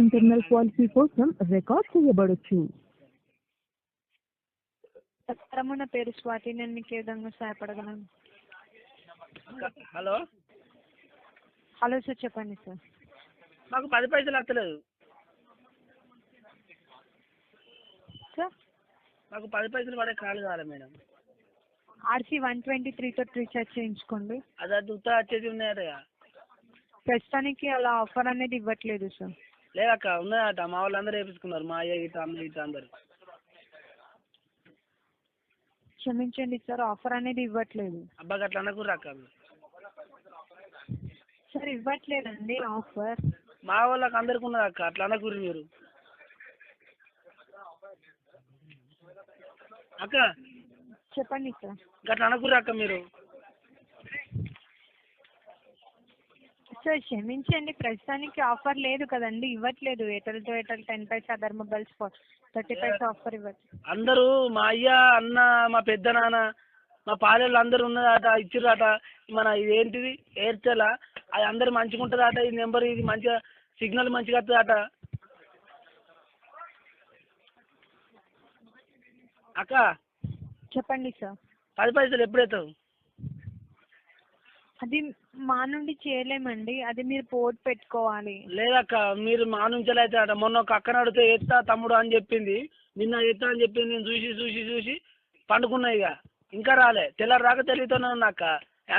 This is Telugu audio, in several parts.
ఇంటర్నల్ పాలసీ కోసం రికార్డ్ చేయబడొచ్చు. నా పేరు స్వాతి. నేను మీకు ఏ విధంగా సహాయపడగలను? హలో హలో సార్, చెప్పండి సార్. మాకు 10 పైసలు వస్తలేదు. సార్ మాకు 10 పైసలు పడే కాలు కావాలి మేడం. RC 123తో రీఛార్జ్ చేయించుకోండి. అది ఉత్తర వచ్చేది ఉన్నాయట. ప్రస్తుతానికి అలా ఆఫర్ అనేది ఇవ్వట్లేదు సార్. లేదక్క, ఉన్నాయట. మా వాళ్ళందరూ వేపించుకున్నారు. మా అయ్య గిట్ట అమ్మ గిట్ట అందరు. క్షమించండి సార్, ఆఫర్ అనేది ఇవ్వట్లేదు. అబ్బాకి అట్లా అనకూడదు అక్క. సార్ ఇవ్వట్లేదండి ఆఫర్. మా వాళ్ళకి అందరికి ఉన్నది అక్క, అట్లా అనకూడదు మీరు. అక్క చెప్పండి సార్. అట్లా అనకూడదు అక్క మీరు. సార్ క్షమించండి, ప్రస్తుతానికి ఆఫర్ లేదు కదండి, ఇవ్వట్లేదు. ఎయిర్టెల్తో ఎయిర్టెల్ 10 పైసా, అదర్ మొబైల్స్ 30 పైసా ఆఫర్ ఇవ్వట్లేదు. అందరూ మా అయ్య, అన్న, మా పెద్ద నాన్న, మా పాలెళ్ళు అందరు ఉన్నదట, ఇచ్చిర్రట. మన ఇదేంటిది ఎయిర్టెల్, అది అందరు మంచిగా ఉంటుందట. ఈ నెంబర్ ఇది మంచిగా సిగ్నల్ మంచిగా వస్తుందట. అక్క చెప్పండి సార్. 10 పైసలు ఎప్పుడైతావు? అది మా నుండి చేయలేమండి, అది మీరు పోర్ట్ పెట్టుకోవాలి. లేదక్క, మీరు మా నుంచి అయితే అట. మొన్న ఒక అక్కని అడిగితే ఎత్తా తమ్ముడు అని చెప్పింది. నిన్న ఎత్తా అని చెప్పింది. నేను చూసి చూసి చూసి పండుకున్నా. ఇక ఇంకా రాలే. తెల్లారి రాక తెలియతోనే ఉన్నా అక్క.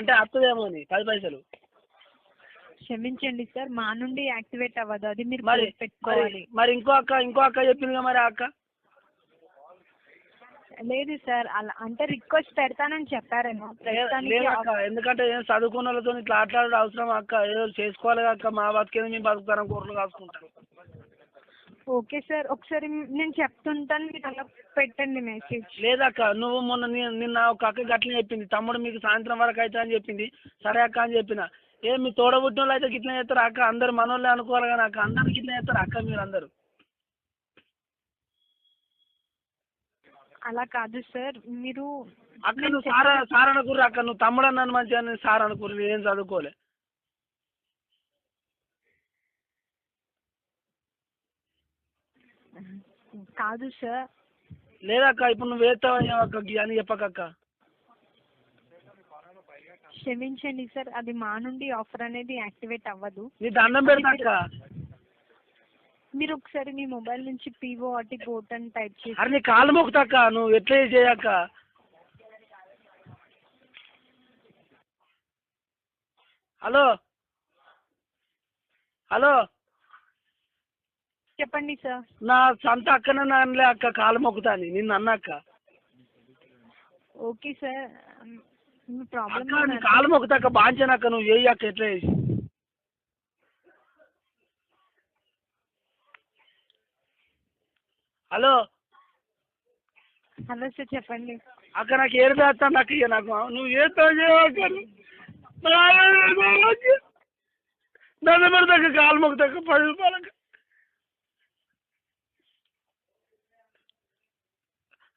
అంటే వస్తుందేమో అని 10 పైసలు. క్షమించండి సార్, మా నుండి యాక్టివేట్ అవ్వదు, అది మీరు మరి పెట్టుకోవాలి. మరి ఇంకో అక్క చెప్పింది మరి ఆ అక్క. లేదు సార్, అలా అంటే రిక్వెస్ట్ పెడతానని చెప్పారేమో. లేదక్క, ఎందుకంటే ఏం చదువుకున్న వాళ్ళతో ఇట్లా ఆటలాడే అవసరం అక్క. ఏదో చేసుకోవాలి అక్క. మా బతికేది మేము బతుకుతాం, కూరలు కాసుకుంటాం. ఓకే సార్, ఒకసారి నేను చెప్తుంటాను, మీరు అలా పెట్టండి మెసేజ్. లేదక్క, నువ్వు మొన్న నిన్న ఒక అక్క గట్లనే చెప్పింది. తమ్ముడు మీకు సాయంత్రం వరకు అయితే అని చెప్పింది. సరే అక్క అని చెప్పిన. మీ తోడబుట్టిన వాళ్ళు అయితే గిట్లా చేస్తారు అక్క. అందరు మనోళ్ళే అనుకోవాలి కానీ అక్క, అందరికి గిట్లా చేస్తారు అక్క మీరు అందరు. అలా కాదు సార్, మీరు అక్క నువ్వు సార్ అనుకుర్రు అక్క. నువ్వు తమ్ముడు అన్నాను మంచిగా, నేను సార్ అనుకుర్రు. నేను ఏం చదువుకోలే. కాదు సార్. లేదక్క, ఇప్పుడు నువ్వు వేస్తావు అక్క అని చెప్పకక్క. క్షమించండి సార్, అది మా నుండి ఆఫర్ అనేది యాక్టివేట్ అవ్వదు. నీ దండం పెడతాక్క. మీరు ఒకసారి మీ మొబైల్ నుంచి PORT పోర్ట్ అని టైప్ చేసి. అరే నీ కాళ్ళు మొక్కుతాక్క, నువ్వు ఎట్లా చేయక్క. హలో హలో చెప్పండి సార్. నా సొంత అక్కనే అనలే అక్క, కాళ్ళు మొక్కుతాని నిన్ను అన్నాక్క. ఓకే సార్, మీ ప్రాబ్లం అక్క నీ కాళ్ళు మొక్కుతాక్క, బాంచనక్క. నువ్వు చేయి అక్క ఎట్లా చేసి. హలో హలో సార్, చెప్పండి. అక్క నాకు ఏడు వేస్తాను అక్క. ఇక నాకు నువ్వు ఏస్తావు దండం పెడతాక, కాలు మొక్కుతాక 10 రూపాయలక్క.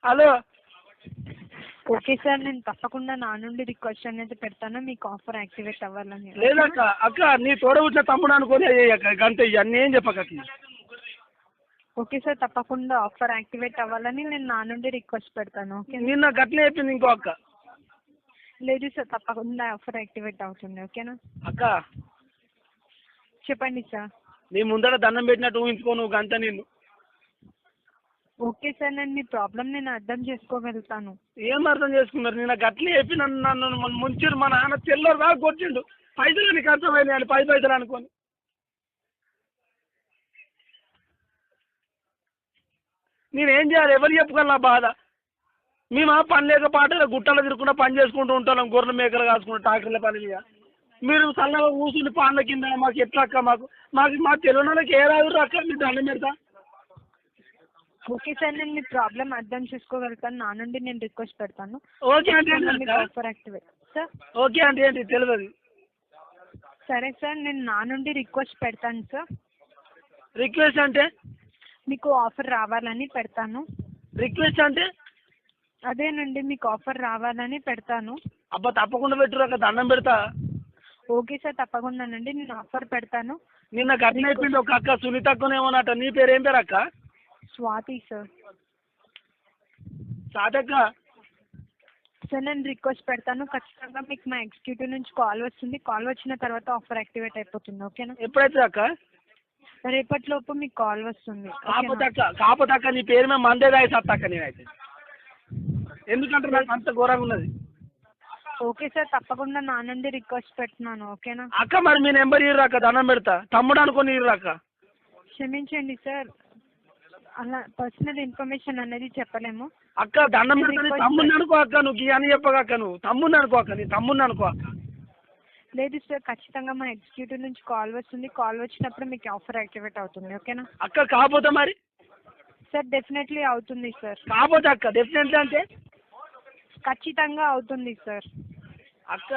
హలో ఓకే సార్, నేను తప్పకుండా నా నుండి రిక్వెస్ట్ అనేది పెడతాను, మీకు ఆఫర్ యాక్టివేట్ అవ్వాలని. లేదక్క, అక్క నీ తోడబుట్టిన తమ్ముడు అనుకొని అయ్యాక గంట ఇవన్నీ ఏం చెప్పక. ఓకే సార్, తప్పకుండా ఆఫర్ యాక్టివేట్ అవ్వాలని నేను నా నుండి రిక్వెస్ట్ పెడతాను. ఓకే, నిన్న గట్లే చెప్పింది ఇంకో అక్క. లేదు సార్, తప్పకుండా ఆఫర్ యాక్టివేట్ అవుతుంది. ఓకేనా అక్క? చెప్పండి సార్. నీ ముందర దండం పెట్టినట్టు ఊహించుకో నువ్వు గంట నిన్ను. ఓకే సార్, నేను మీ ప్రాబ్లం నేను అర్థం చేసుకోగలుగుతాను. ఏం అర్థం చేసుకున్నారు? నిన్న గట్లే చెప్పి నన్ను ముంచారు. మా నాన్న తెల్లరు దాకా కొట్టిండు. పైసలు నీకు అర్థమైనాయి 10 పైసలు అనుకోని. నేనేం చేయాలి? ఎవరు చెప్పుకోవాలి నా బాధ? మేము పని లేక పాట గుట్టలు తిరుగుకుండా పని చేసుకుంటూ ఉంటాం, గొర్రెలు మేకలు కాసుకుంటాం, ట్రాక్టర్ల పని మీద. మీరు చల్లగా కూర్చుని పాన్ల కింద మాకు ఎట్లా అక్క? మా తెలుగు వాళ్ళకి ఏ రాదు అక్క. మీరు దండం పెడతా. ఓకే సార్, నేను మీ ప్రాబ్లం అర్థం చేసుకోగలుగుతాను, నా నుండి నేను రిక్వెస్ట్ పెడతాను. ఓకే అంటే ఆఫర్ యాక్టివేట్ సార్. ఓకే అంటే ఏంటి తెలియదు. సరే సార్, నేను నా నుండి రిక్వెస్ట్ పెడతాను సార్. రిక్వెస్ట్ అంటే? మీకు ఆఫర్ రావాలని పెడతాను. రిక్వెస్ట్ అంటే? అదేనండి, మీకు ఆఫర్ రావాలని పెడతాను. అబ్బా తప్పకుండా పెట్టురు అక్క, దండం పెడతా. ఓకే సార్ తప్పకుండానండి నేను ఆఫర్ పెడతాను. నిన్న గట్టిన అయిపోయింది ఒక అక్క సునీత అక్కనేమోనట. నీ పేరు ఏం పేరు అక్క? స్వాతి సార్. సాటక్క సార్ నేను రిక్వెస్ట్ పెడతాను, ఖచ్చితంగా మీకు మా ఎగ్జిక్యూటివ్ నుంచి కాల్ వస్తుంది. కాల్ వచ్చిన తర్వాత ఆఫర్ యాక్టివేట్ అయిపోతుంది. ఓకేనా? ఎప్పుడైతే అక్క? రేపటిలోపు మీకు కాల్ వస్తుంది. కాకపోతే అక్క నీ పేరు మేము మందే దాయి సత్తక్క నేనైతే, ఎందుకంటే నాకు అంత ఘోరంగా ఉన్నది. ఓకే సార్ తప్పకుండా నా నుండి రిక్వెస్ట్ పెడుతున్నాను. ఓకేనా అక్క? మరి మీ నెంబర్ ఇర్రాక దండం పెడతా, తమ్ముడు అనుకొని ఇర్రాక. క్షమించండి సార్, అలా పర్సనల్ ఇన్ఫర్మేషన్ అనేది చెప్పలేము. అక్క దండం పెడతా, తమ్ముడిని అనుకో అక్క. నువ్వు అని చెప్పక నువ్వు తమ్ముడిని అనుకో అక్క, నీ తమ్ముడిని అనుకో అక్క. లేదు సార్, ఖచ్చితంగా మా ఎగ్జిక్యూటివ్ నుంచి కాల్ వస్తుంది. కాల్ వచ్చినప్పుడు మీకు ఆఫర్ యాక్టివేట్ అవుతుంది. ఓకేనా అక్క? కాకపోతే మరి సార్ డెఫినెట్లీ అవుతుంది సార్. కాకపోతే అక్క డెఫినెట్లీ అంటే ఖచ్చితంగా అవుతుంది సార్. అక్క